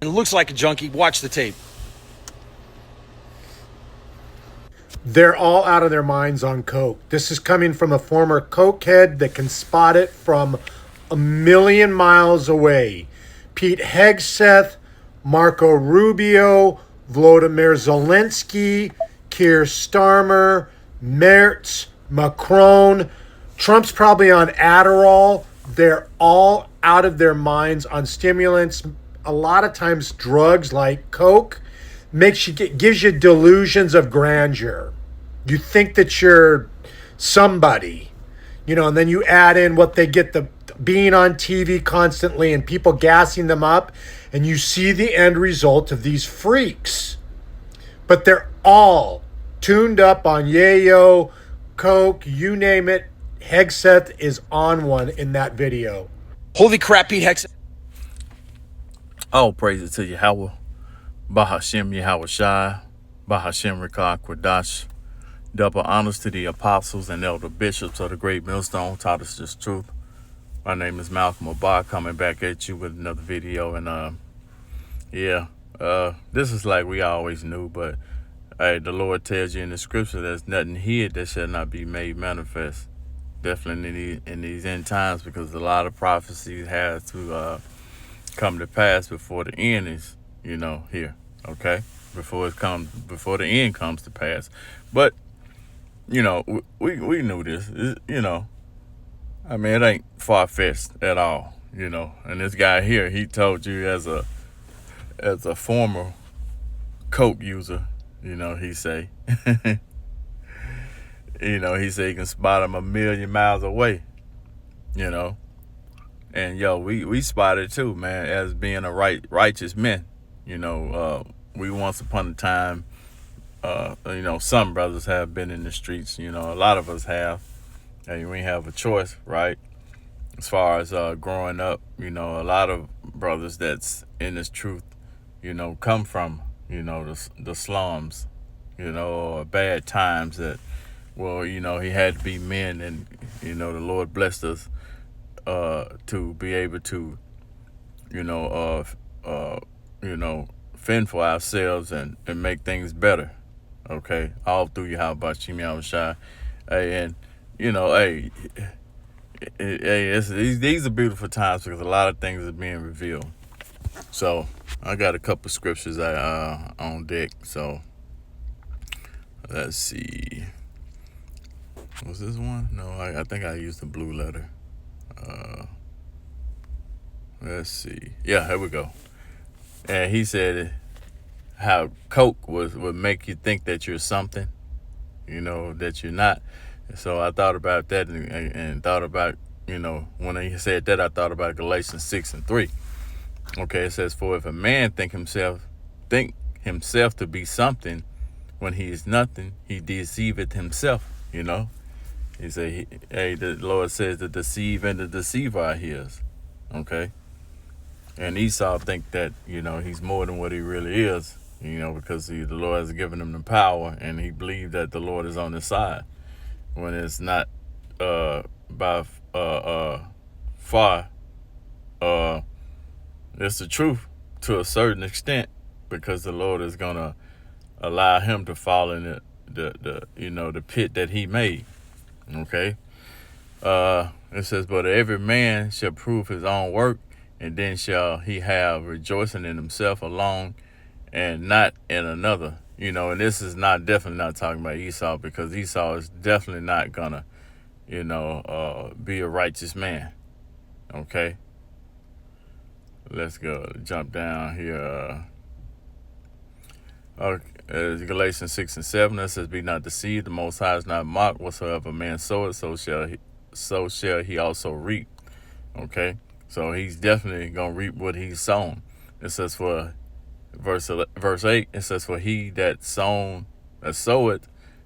It looks like a junkie. Watch the tape. They're all out of their minds on coke. This is coming from a former cokehead that can spot it from a million miles away. Pete Hegseth, Marco Rubio, Volodymyr Zelensky, Keir Starmer, Merz, Macron. Trump's probably on Adderall. They're all out of their minds on stimulants. A lot of times drugs like coke gives you delusions of grandeur. You think that you're somebody, and then you add in what they get, the being on TV constantly and people gassing them up, and you see the end result of these freaks. But they're all tuned up on yayo, coke, you name it. Hegseth is on one in that video. Holy crap, Pete Hegseth. All praises to Yahweh, Bahashem Yahweh Shai, Bahashem Rekah Kwadash. Double honors to the apostles and elder bishops of the great millstone taught us this truth. My name is Milchamah-ba, coming back at you with another video. And this is like we always knew, but hey, the Lord tells you in the scripture there's nothing hid that shall not be made manifest. Definitely in these end times, because a lot of prophecies have to come to pass before the end is, here. Okay? Before the end comes to pass. But we knew this. I mean, it ain't far-fetched at all, And this guy here, he told you as a former coke user, he say, he say he can spot him a million miles away, And we spotted too, man, as being a righteous men. We once upon a time, some brothers have been in the streets. A lot of us have. And we have a choice, right? As far as growing up, a lot of brothers that's in this truth, come from, the slums, or bad times that, he had to be men, and, the Lord blessed us to be able to, fend for ourselves and make things better. Okay, all through Yahweh Shai. And these are beautiful times because a lot of things are being revealed. So I got a couple scriptures on deck. So let's see. Was this one? No, I think I used the blue letter. Let's see. Yeah, here we go. And he said how coke would make you think that you're something, that you're not. So I thought about that and thought about, when he said that, I thought about Galatians 6:3. Okay, it says, for if a man think himself to be something when he is nothing, he deceiveth himself, He said, the Lord says the deceive and the deceiver are his. Okay. And Esau think that, he's more than what he really is, because the Lord has given him the power, and he believed that the Lord is on his side, when it's not by far. It's the truth to a certain extent, because the Lord is gonna allow him to fall in the pit that he made. Okay. It says, but every man shall prove his own work, and then shall he have rejoicing in himself alone and not in another. And this is definitely not talking about Esau, because Esau is definitely not gonna, be a righteous man. Okay. Let's go jump down here. Galatians 6:7. It says, be not deceived, the Most High is not mocked. Whatsoever man soweth, so shall he also reap. Okay. So he's definitely going to reap what he's sown. It says for verse 8, it says, for he that soweth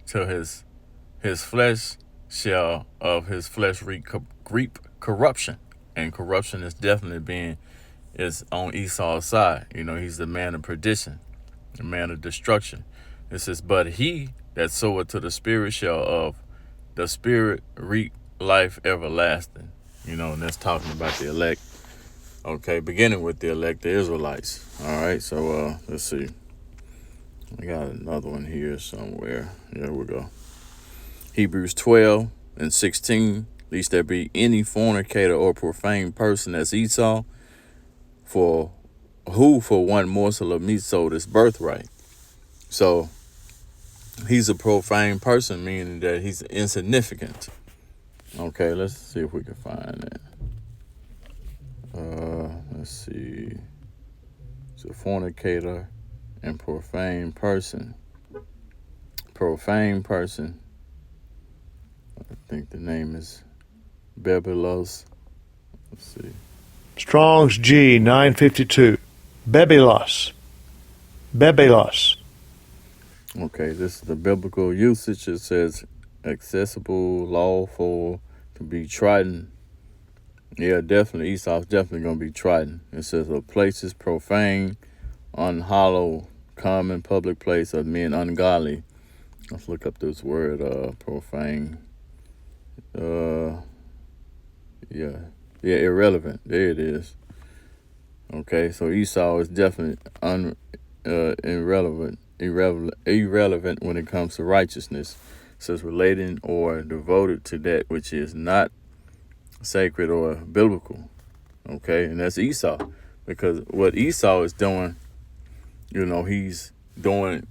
to his flesh shall of his flesh reap corruption. And corruption is definitely is on Esau's side. He's the man of perdition, the man of destruction. It says, but he that soweth to the Spirit shall of the Spirit reap life everlasting. And that's talking about the elect. Okay, beginning with the elect, the Israelites. All right, so let's see. I got another one here somewhere. There we go. Hebrews 12:16. Lest there be any fornicator or profane person as Esau, for one morsel of meat sold his birthright. So he's a profane person, meaning that he's insignificant. Okay, let's see if we can find that. Let's see. It's a fornicator and profane person. Profane person. I think the name is Bebelos. Let's see. Strong's G 952. Bebelos. Bebelos. Okay, this is the biblical usage. It says accessible, lawful, to be trodden. Yeah, definitely. Esau's definitely going to be trodden. It says of places profane, unhallowed, common public place of men ungodly. Let's look up this word, profane. Irrelevant. There it is. Okay, so Esau is definitely irrelevant when it comes to righteousness. It says relating or devoted to that which is not sacred or biblical. Okay, and that's Esau, because what Esau is doing, he's doing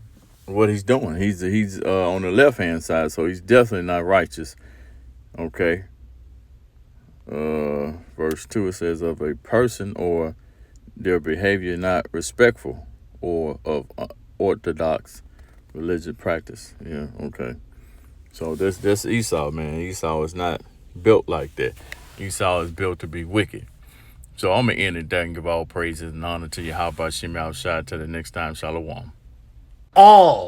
what he's doing. He's on the left hand side, so he's definitely not righteous. Okay. Verse 2, it says of a person or their behavior not respectful or of orthodox religious practice. Yeah, okay. So this Esau, man. Esau is not built like that. Esau is built to be wicked. So I'm going to end it there and give all praises and honor to you. How about Shem Al Shai? Till the next time, Shalom. All